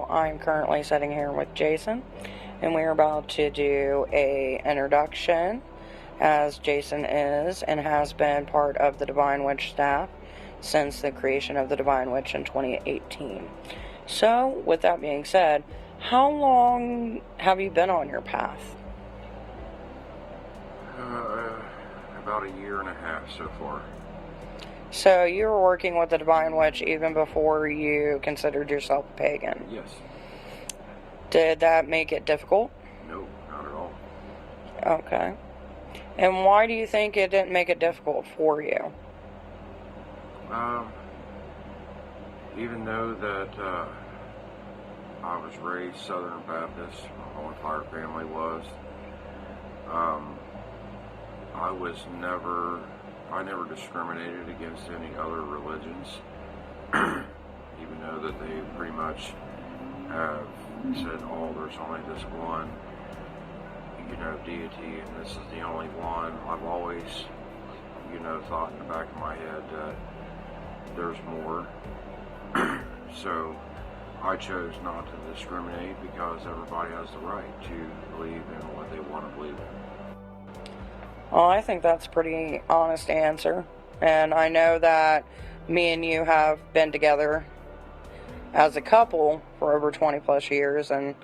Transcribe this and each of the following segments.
So I'm currently sitting here with Jason, and we're about to do a introduction, as Jason is and has been part of the Devine Witch staff since the creation of the Devine Witch in 2018. So, with that being said, how long have you been on your path? About a year and a half so far. So you were working with the Devine Witch even before you considered yourself a pagan? Yes. Did that make it difficult? No, not at all. Okay. And why do you think it didn't make it difficult for you? Even though that I was raised Southern Baptist, my whole entire family was, I never discriminated against any other religions, even though that they pretty much have said, oh, there's only this one, deity, and this is the only one. I've always, thought in the back of my head that there's more. So I chose not to discriminate because everybody has the right to believe in what they want to believe in. Well, I think that's a pretty honest answer. And I know that me and you have been together as a couple for over 20 plus years, and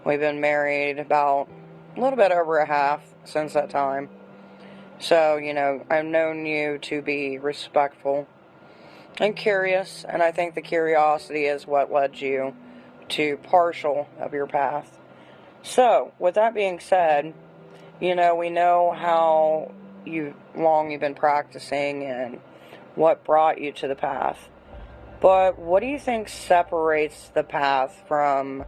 we've been married about a little bit over a half since that time. So, I've known you to be respectful and curious, and I think the curiosity is what led you to partial of your path. So, with that being said, we know how long you've been practicing and what brought you to the path. But what do you think separates the path from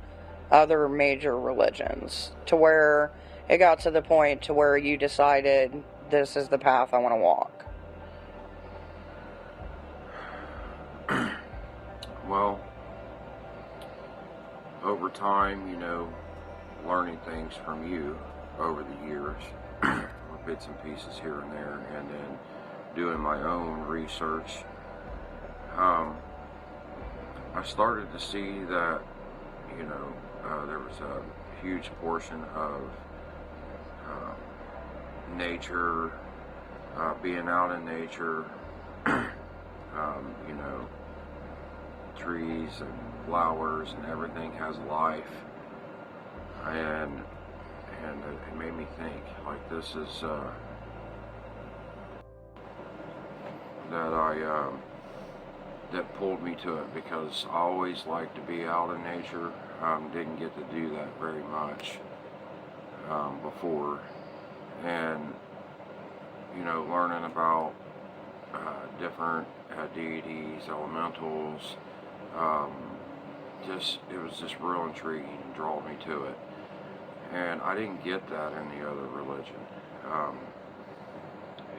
other major religions to where it got to the point to where you decided this is the path I want to walk? Well, over time, learning things from you over the years, bits and pieces here and there, and then doing my own research, I started to see that, there was a huge portion of nature, being out in nature, trees and flowers and everything has life, and it made me think, like, this is that pulled me to it, because I always liked to be out in nature. Didn't get to do that very much before, and learning about different deities, elementals, it was just real intriguing and draw me to it. And I didn't get that in the other religion.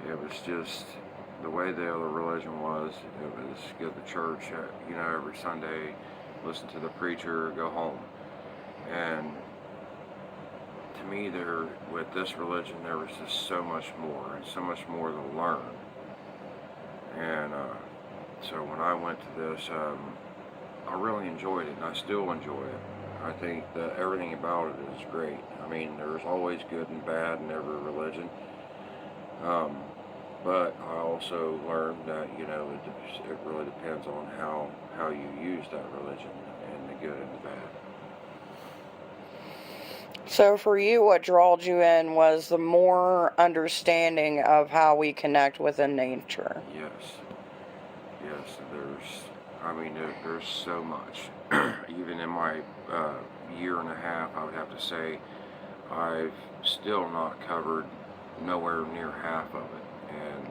It was just the way the other religion was. It was go to church, every Sunday, listen to the preacher, go home. And to me, with this religion, there was just so much more, and so much more to learn. And so when I went to this, I really enjoyed it, and I still enjoy it. I think that everything about it is great. I mean, there's always good and bad in every religion. But I also learned that, it really depends on how you use that religion, and the good and the bad. So for you, what drawed you in was the more understanding of how we connect within nature. Yes. There's so much. Even in my year and a half, I would have to say, I've still not covered nowhere near half of it. And,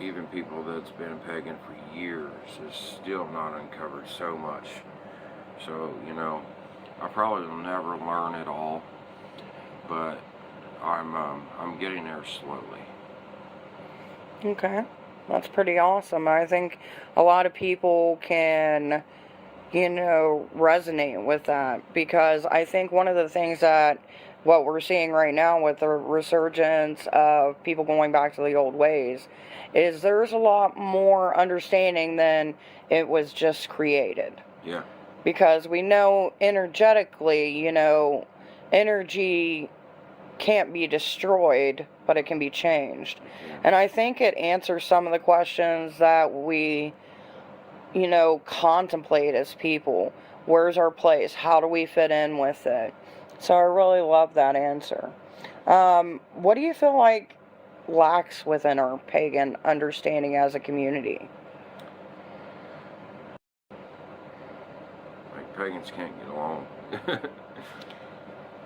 even people that's been pagan for years is still not uncovered so much. So, I probably will never learn it all, but I'm getting there slowly. Okay. That's pretty awesome. I think a lot of people can, resonate with that, because I think one of the things that what we're seeing right now with the resurgence of people going back to the old ways is there's a lot more understanding than it was just created. Yeah. because we know energetically, energy can't be destroyed, but it can be changed. And I think it answers some of the questions that we, contemplate as people. Where's our place? How do we fit in with it? So I really love that answer. What do you feel like lacks within our pagan understanding as a community? Like pagans can't get along.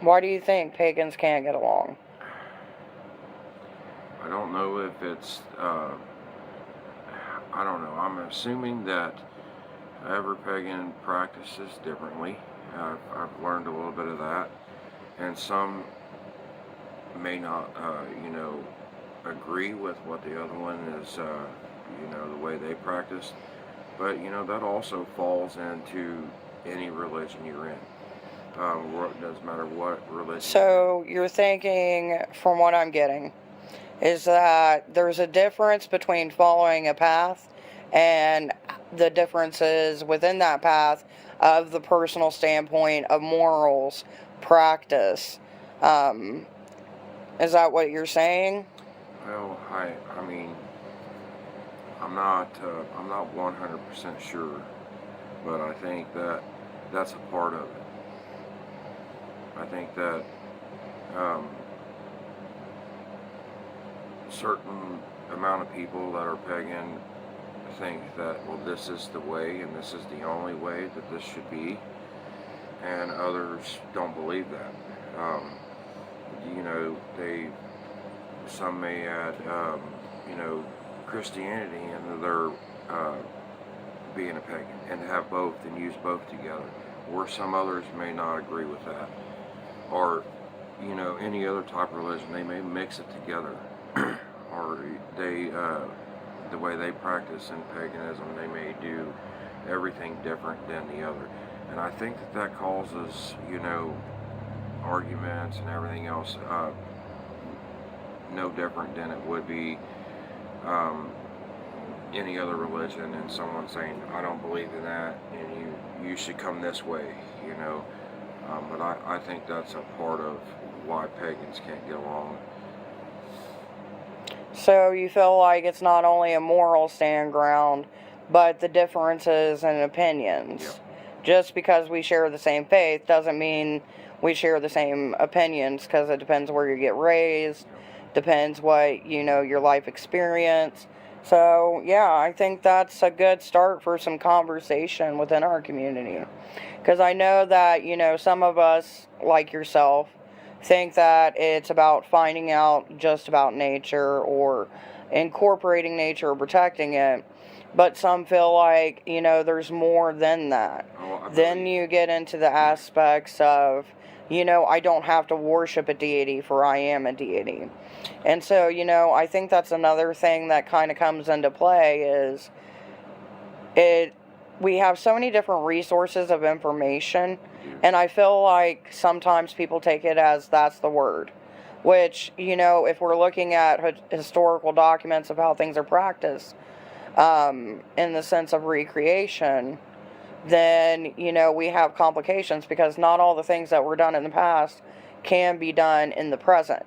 Why do you think pagans can't get along? I don't know if it's, I don't know. I'm assuming that every pagan practices differently. I've learned a little bit of that. And some may not, agree with what the other one is, the way they practice. But, that also falls into any religion you're in. It doesn't matter what religion. So you're thinking, from what I'm getting, is that there's a difference between following a path and the differences within that path of the personal standpoint of morals, practice. Is that what you're saying? Well, I mean, I'm not 100% sure, but I think that that's a part of it. I think that certain amount of people that are pagan think that, well, this is the way and this is the only way that this should be, and others don't believe that. Some may add, Christianity into their being a pagan and have both and use both together, or some others may not agree with that, or any other type of religion. They may mix it together, or they the way they practice in paganism, they may do everything different than the other, and I think that causes arguments and everything else, no different than it would be any other religion, and someone saying, I don't believe in that and you should come this way, but I think that's a part of why pagans can't get along. So you feel like it's not only a moral stand ground, but the differences in opinions. Yeah. Just because we share the same faith doesn't mean we share the same opinions, because it depends where you get raised, depends what, your life experience. So, yeah, I think that's a good start for some conversation within our community. Because I know that, some of us, like yourself, think that it's about finding out just about nature or incorporating nature or protecting it. But some feel like, there's more than that. Then you get into the aspects of, I don't have to worship a deity, for I am a deity. And so, I think that's another thing that kind of comes into play is we have so many different resources of information, and I feel like sometimes people take it as that's the word, which, if we're looking at historical documents of how things are practiced, in the sense of recreation, then, we have complications, because not all the things that were done in the past can be done in the present.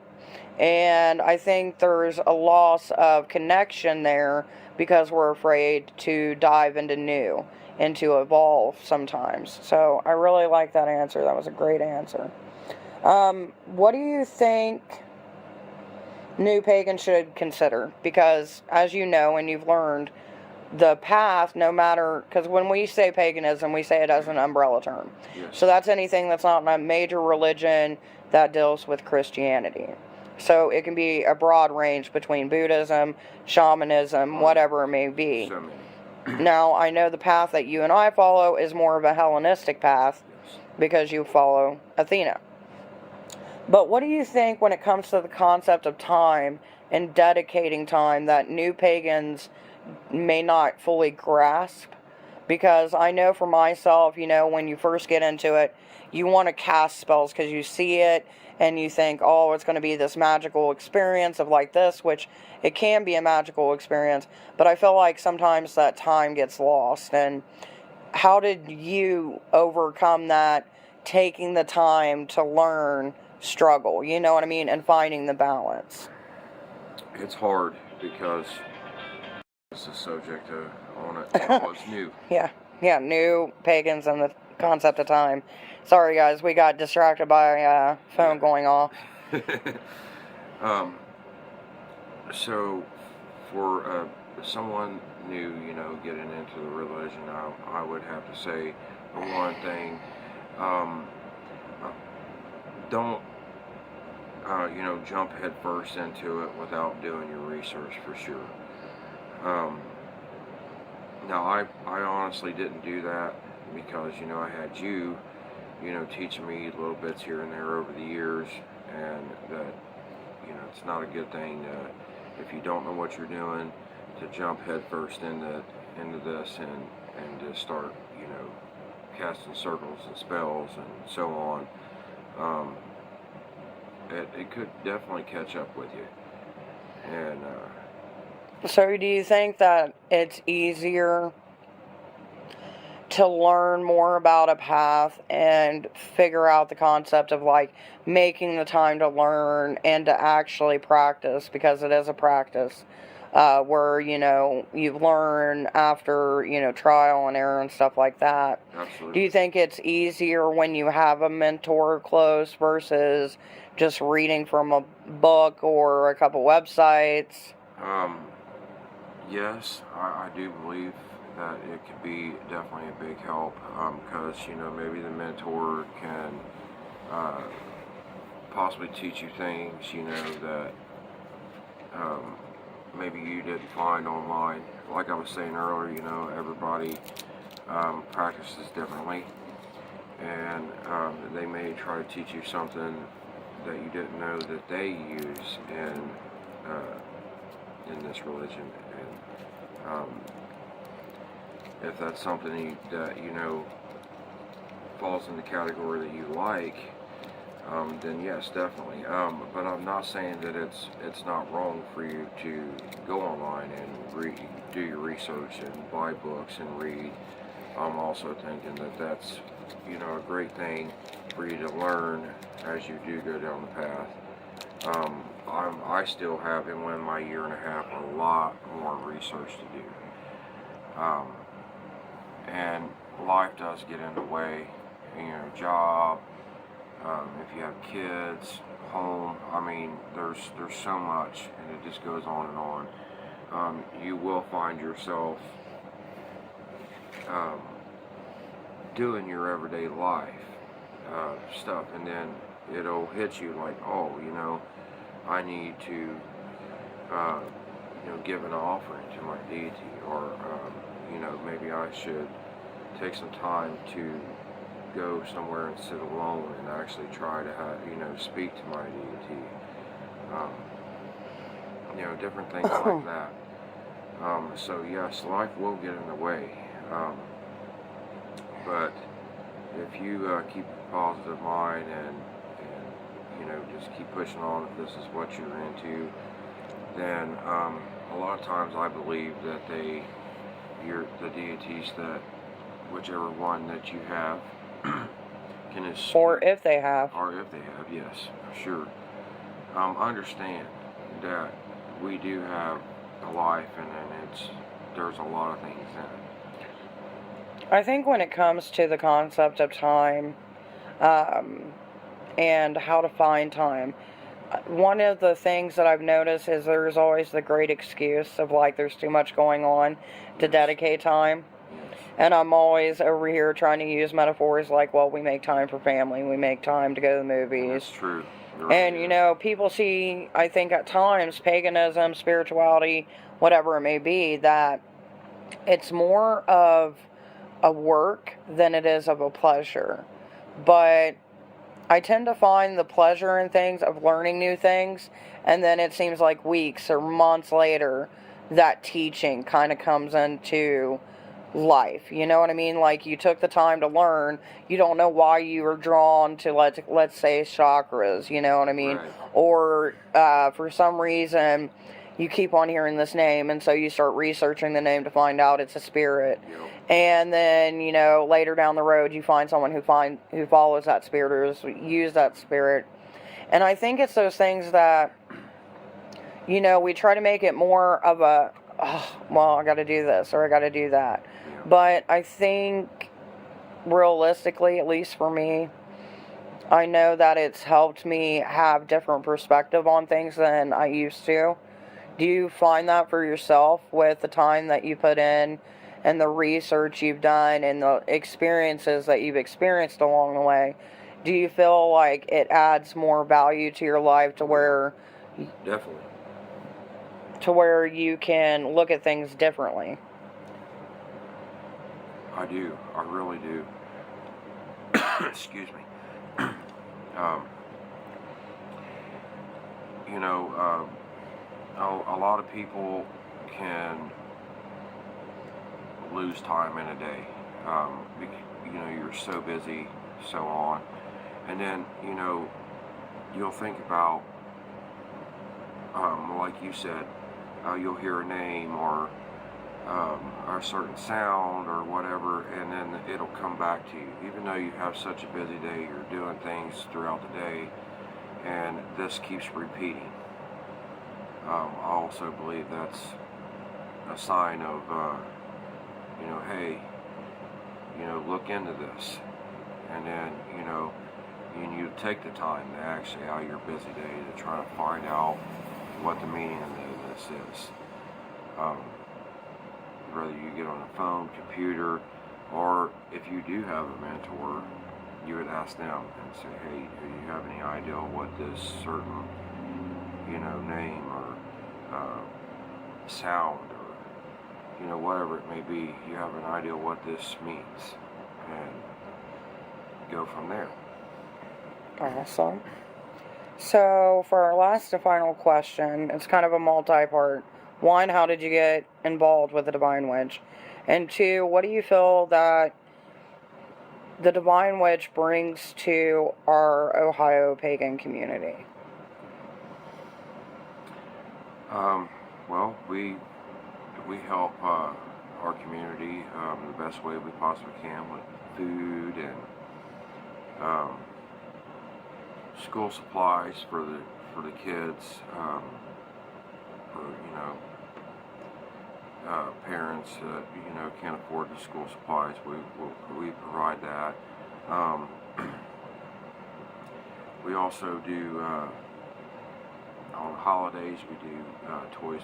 And I think there's a loss of connection there because we're afraid to dive into new and to evolve sometimes. So I really like that answer. That was a great answer. What do you think new pagans should consider? Because as you know and you've learned, the path, no matter, because when we say paganism, we say it as an umbrella term. Yes. So that's anything that's not a major religion that deals with Christianity. So it can be a broad range between Buddhism, shamanism, whatever it may be. Now, I know the path that you and I follow is more of a Hellenistic path, because you follow Athena. But what do you think when it comes to the concept of time and dedicating time that new pagans may not fully grasp? Because I know for myself, when you first get into it, you want to cast spells because you see it and you think, oh, it's going to be this magical experience of like this, which it can be a magical experience, but I feel like sometimes that time gets lost. And how did you overcome that taking the time to learn struggle, you know what I mean, and finding the balance? It's hard because it's a subject on it. I was new. Yeah, new pagans and the concept of time. Sorry guys, we got distracted by a phone going off. So for someone new, you know, getting into the religion, I would have to say, for one thing, don't you know, jump headfirst into it without doing your research, for sure. Now I honestly didn't do that because, you know, I had you know, teaching me little bits here and there over the years, and that, you know, it's not a good thing to, if you don't know what you're doing, to jump headfirst into this and just start, you know, casting circles and spells and so on. It could definitely catch up with you. And So do you think that it's easier to learn more about a path and figure out the concept of like making the time to learn and to actually practice, because it is a practice, where, you know, you learn after, you know, trial and error and stuff like that? absolutely. Do you think it's easier when you have a mentor close versus just reading from a book or a couple websites? Yes, I do believe that it could be definitely a big help, because, you know, maybe the mentor can possibly teach you things, you know, that maybe you didn't find online. Like I was saying earlier, you know, everybody practices differently, and they may try to teach you something that you didn't know that they use in this religion. And if that's something that, you know, falls in the category that you like, then yes, definitely. But I'm not saying that it's not wrong for you to go online and do your research and buy books and read. I'm also thinking that that's, you know, a great thing for you to learn as you do go down the path. I still have, in my year and a half, a lot more research to do. And life does get in the way, you know, job, if you have kids, home, I mean, there's so much, and it just goes on and on. You will find yourself doing your everyday life stuff, and then it'll hit you like, oh, you know, I need to, you know, give an offering to my deity, or, you know, maybe I should take some time to go somewhere and sit alone and actually try to have, you know, speak to my deity. You know, different things like that. So yes, life will get in the way. But if you keep a positive mind and you know, just keep pushing on, if this is what you're into, then a lot of times I believe that the deities, that whichever one that you have can escape, Or if they have. yes, for sure. Understand that we do have a life, and there's a lot of things in it. I think when it comes to the concept of time, and how to find time, one of the things that I've noticed is there's always the great excuse of like there's too much going on to dedicate time. Yes. And I'm always over here trying to use metaphors like, well, we make time for family, we make time to go to the movies. That's true. And, you know, people see, I think at times, paganism, spirituality, whatever it may be, that it's more of a work than it is of a pleasure. But I tend to find the pleasure in things of learning new things, and then it seems like weeks or months later that teaching kind of comes into life. You know what I mean? Like, you took the time to learn, you don't know why you were drawn to, let's say, chakras, you know what I mean? Right. Or for some reason you keep on hearing this name, and so you start researching the name to find out it's a spirit. Yep. And then, you know, later down the road, you find someone who follows that spirit or has used that spirit. And I think it's those things that, you know, we try to make it more of a, oh, well, I got to do this or I got to do that. Yeah. But I think, realistically, at least for me, I know that it's helped me have different perspective on things than I used to. Do you find that for yourself with the time that you put in and the research you've done and the experiences that you've experienced along the way? Do you feel like it adds more value to your life to where... Definitely. To where you can look at things differently? I do. I really do. Excuse me. You know, a lot of people can lose time in a day. You know, you're so busy, so on. And then, you know, you'll think about, like you said, you'll hear a name or a certain sound or whatever, and then it'll come back to you. Even though you have such a busy day, you're doing things throughout the day, and this keeps repeating. I also believe that's a sign of, you know, hey, you know, look into this. And then, you know, you take the time to actually, out of your busy day, to try to find out what the meaning of this is. Whether you get on a phone, computer, or if you do have a mentor, you would ask them and say, hey, do you have any idea what this certain, you know, name or sound or, you know, whatever it may be, you have an idea what this means, and go from there. Awesome. So for our last and final question, it's kind of a multi-part. One, how did you get involved with the Devine Witch? And two, what do you feel that the Devine Witch brings to our Ohio pagan community? Well, we help our community the best way we possibly can with food and school supplies for the kids, for, you know, parents that, you know, can't afford the school supplies. We provide that. We also do, on holidays, we do toys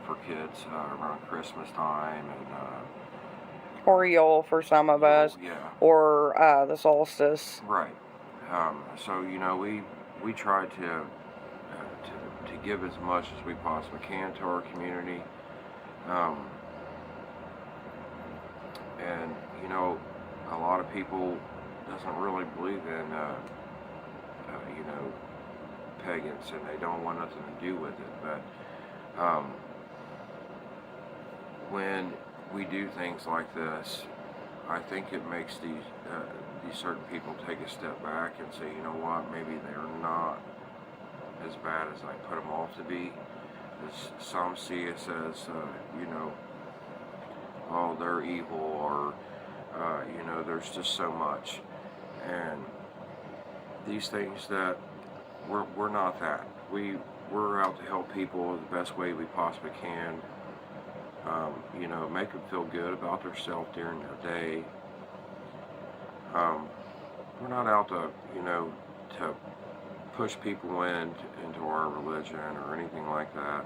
for kids around Christmas time, and Or Yule for some of us, yeah, or the solstice. right. So, you know, we try to give as much as we possibly can to our community. And, you know, a lot of people doesn't really believe in, you know, pagans, and they don't want nothing to do with it. But when we do things like this, I think it makes these certain people take a step back and say, you know what, maybe they're not as bad as I put them off to be. Some see us as, you know, oh, they're evil, or, you know, there's just so much. And these things that we're not that. We're out to help people the best way we possibly can. You know, make them feel good about themselves during their day. We're not out to, you know, to push people into our religion or anything like that.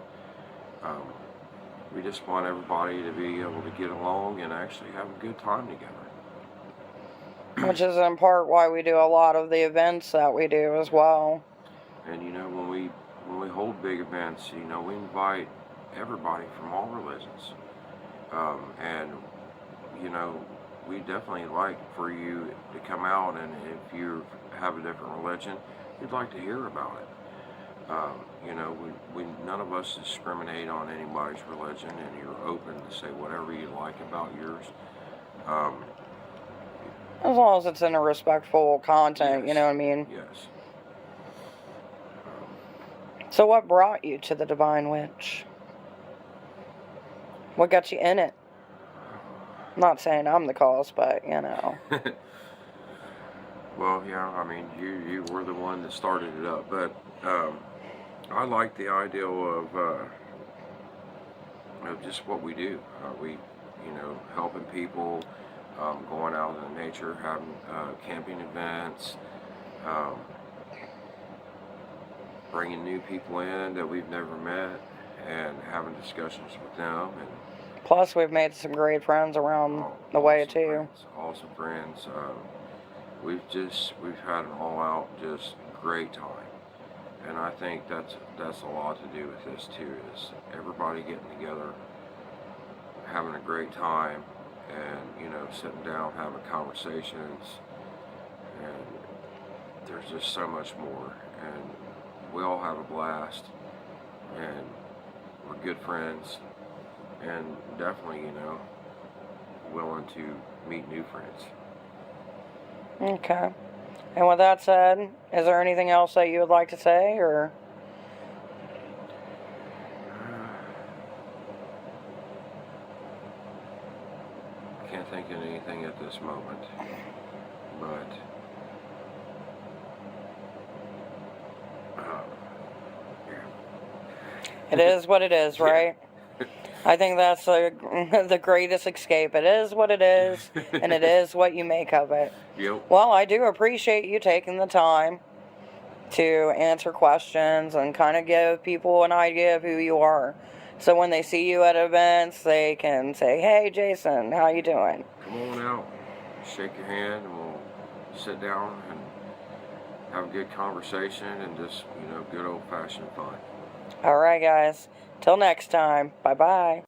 We just want everybody to be able to get along and actually have a good time together. Which is in part why we do a lot of the events that we do as well. And, you know, when we hold big events, you know, we invite everybody from all religions. And, you know, we definitely like for you to come out, and if you have a different religion, we'd like to hear about it. You know, we none of us discriminate on anybody's religion, and you're open to say whatever you like about yours. As long as it's in a respectful content, Yes. you know what I mean? Yes. So what brought you to the Devine Witch? What got you in it? I'm not saying I'm the cause, but, you know. Well, yeah, I mean, you were the one that started it up, but I like the idea of just what we do. We, helping people, going out in the nature, having camping events, um, bringing new people in that we've never met, and having discussions with them. And plus, we've made some great friends around the way too. Awesome friends. We've had an all-out, just great time. And I think that's a lot to do with this too, is everybody getting together, having a great time, and sitting down, having conversations, and there's just so much more, and we all have a blast, and we're good friends, and definitely, willing to meet new friends. Okay. And with that said, is there anything else that you would like to say, or? I can't think of anything at this moment, but it is what it is, right? I think that's the greatest escape. It is what it is, and it is what you make of it. Yep. Well, I do appreciate you taking the time to answer questions and kind of give people an idea of who you are. So when they see you at events, they can say, "Hey, Jason, how you doing?" Come on out, shake your hand, and we'll sit down and have a good conversation and just, good old-fashioned fun. All right, guys. Till next time. Bye-bye.